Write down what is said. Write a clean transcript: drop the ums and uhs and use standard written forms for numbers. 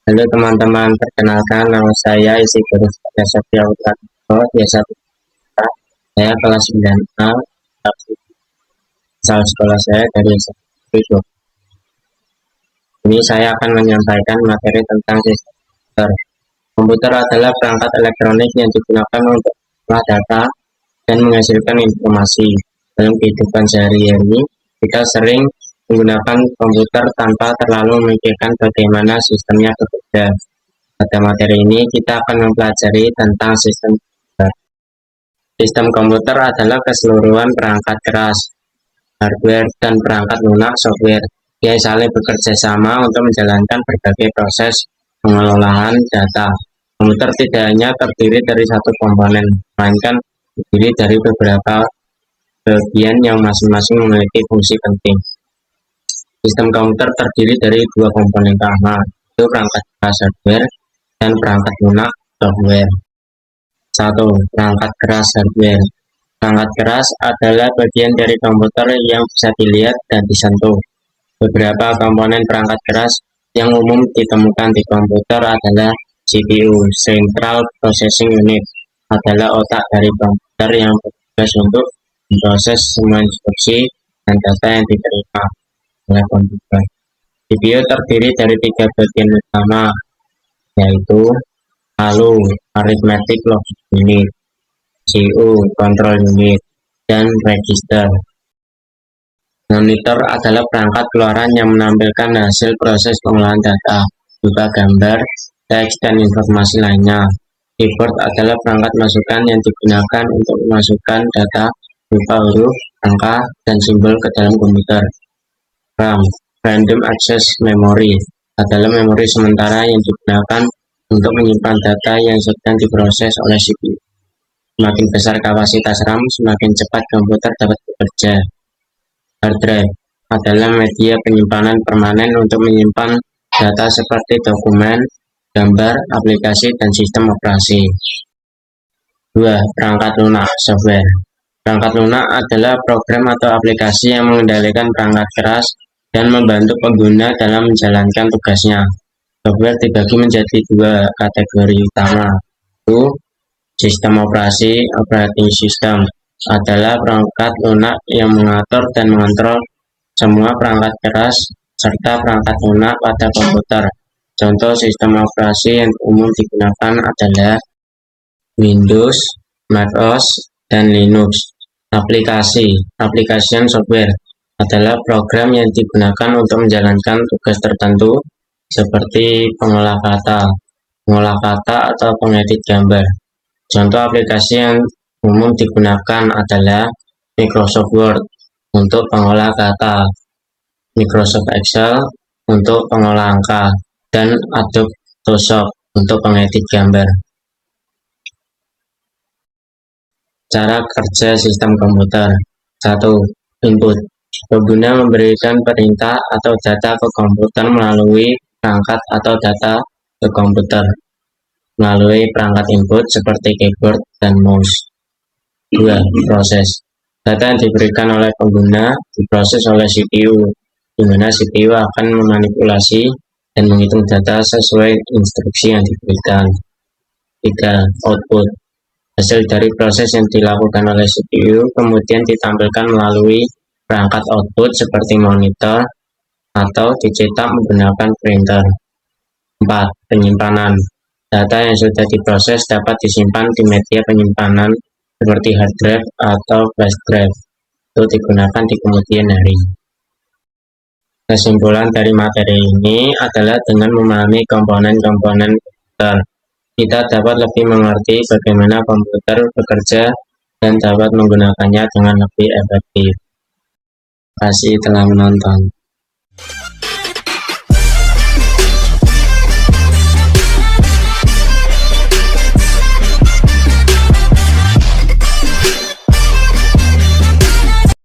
Halo teman-teman, perkenalkan nama saya Isikur Sofia Utranto, biasa saya kelas 9A, asal sekolah saya dari SMP. Ini saya akan menyampaikan materi tentang sistem komputer. Komputer adalah perangkat elektronik yang digunakan untuk mengolah data dan menghasilkan informasi. Dalam kehidupan sehari-hari, kita sering menggunakan komputer tanpa terlalu memikirkan bagaimana sistemnya bekerja. Pada materi ini kita akan mempelajari tentang sistem komputer. Sistem komputer adalah keseluruhan perangkat keras, hardware, dan perangkat lunak software yang saling bekerja sama untuk menjalankan berbagai proses pengelolaan data. Komputer tidak hanya terdiri dari satu komponen, melainkan terdiri dari beberapa bagian yang masing-masing memiliki fungsi penting. Sistem komputer terdiri dari dua komponen utama, yaitu perangkat keras hardware dan perangkat lunak software. 1. Perangkat keras hardware. Perangkat keras adalah bagian dari komputer yang bisa dilihat dan disentuh. Beberapa komponen perangkat keras yang umum ditemukan di komputer adalah CPU, Central Processing Unit, adalah otak dari komputer yang bertugas untuk memproses semua instruksi dan data yang diterima oleh komputer. CPU terdiri dari tiga bagian utama, yaitu ALU, Arithmetic Logic Unit, CU, Control Unit, dan Register. Monitor adalah perangkat keluaran yang menampilkan hasil proses pengolahan data, berupa gambar, teks, dan informasi lainnya. Keyboard adalah perangkat masukan yang digunakan untuk memasukkan data berupa huruf, angka, dan simbol ke dalam komputer. RAM, Random Access Memory, adalah memori sementara yang digunakan untuk menyimpan data yang sedang diproses oleh CPU. Semakin besar kapasitas RAM, semakin cepat komputer dapat bekerja. Hard drive adalah media penyimpanan permanen untuk menyimpan data seperti dokumen, gambar, aplikasi, dan sistem operasi. 2. Perangkat lunak software. Perangkat lunak adalah program atau aplikasi yang mengendalikan perangkat keras dan membantu pengguna dalam menjalankan tugasnya. Software dibagi menjadi dua kategori utama, yaitu sistem operasi. Operating system adalah perangkat lunak yang mengatur dan mengontrol semua perangkat keras serta perangkat lunak pada komputer. Contoh sistem operasi yang umum digunakan adalah Windows, macOS, dan Linux. Application software adalah program yang digunakan untuk menjalankan tugas tertentu seperti pengolah kata atau pengedit gambar. Contoh aplikasi yang umum digunakan adalah Microsoft Word untuk pengolah kata, Microsoft Excel untuk pengolah angka, dan Adobe Photoshop untuk pengedit gambar. Cara kerja sistem komputer. 1. Input. Pengguna memberikan perintah atau data ke komputer melalui perangkat atau data ke komputer melalui perangkat input seperti keyboard dan mouse. 2. Proses. Data yang diberikan oleh pengguna diproses oleh CPU, di mana CPU akan memanipulasi dan menghitung data sesuai instruksi yang diberikan. 3. Output. Hasil dari proses yang dilakukan oleh CPU kemudian ditampilkan melalui perangkat output seperti monitor atau dicetak menggunakan printer. 4. Penyimpanan. Data yang sudah diproses dapat disimpan di media penyimpanan seperti hard drive atau flash drive untuk digunakan di kemudian hari. Kesimpulan dari materi ini adalah dengan memahami komponen-komponen komputer, kita dapat lebih mengerti bagaimana komputer bekerja dan dapat menggunakannya dengan lebih efektif. Terima kasih telah menonton.